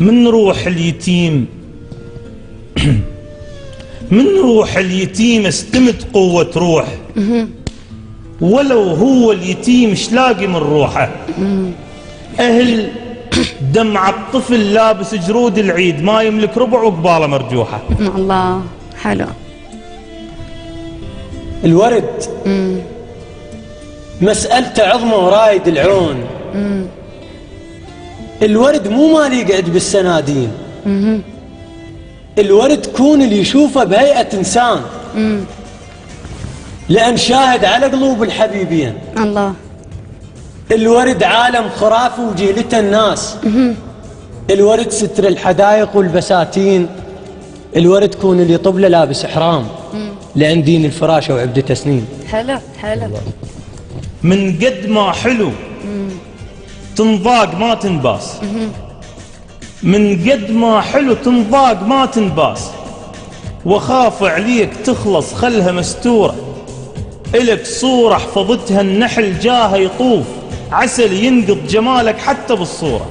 من روح اليتيم من روح اليتيم استمد قوة روح، ولو هو اليتيم شلاقي من روحه. أهل دمع الطفل لابس جرود العيد، ما يملك ربع وقباله مرجوحة. الله حلو. الورد مسألته عظمة ورايد العون. الورد مو مال يقعد بالسنادين، الورد كون اللي يشوفه بهيئة إنسان، لأن شاهد على قلوب الحبيبين. الله. الورد عالم خرافي وجهلته الناس. الورد ستر الحدائق والبساتين. الورد كون اللي طبله لابس إحرام، لأن دين الفراشة وعبدته سنين. حلو حلو. من قد ما حلو تنضاق ما تنباس، من قد ما حلو تنضاق ما تنباس، وخاف عليك تخلص خلها مستورة. إلك صورة حفظتها النحل جاها يطوف، عسل ينقض جمالك حتى بالصورة.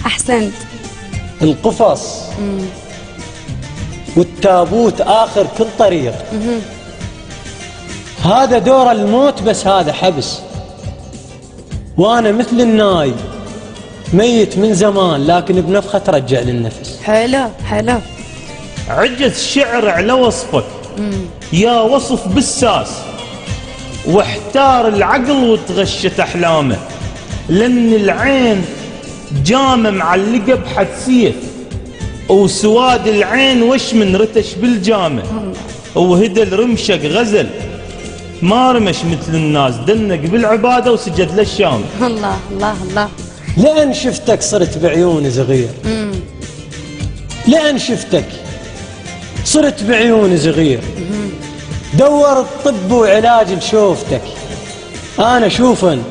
أحسنت. القفص والتابوت آخر كل طريق. هذا دور الموت، بس هذا حبس. وأنا مثل الناي ميت من زمان، لكن بنفخة ترجع للنفس. حلو حلو. عجز شعر على وصفك يا وصف بالساس، واحتار العقل وتغشت أحلامه، لأن العين جامة معلقة بحد سيف، وسواد العين وش من رتش بالجامة، وهدل رمشق غزل ما رمش مثل الناس، دنق بالعبادة وسجد للشام. الله الله الله. لأن شفتك صرت بعيوني صغير، لأن شفتك صرت بعيوني صغير. دور الطب وعلاج لشوفتك. أنا شوفن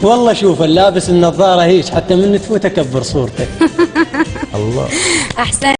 والله شوفن لابس النظارة هيش، حتى من تفوت أكبر صورتك. الله. أحسن.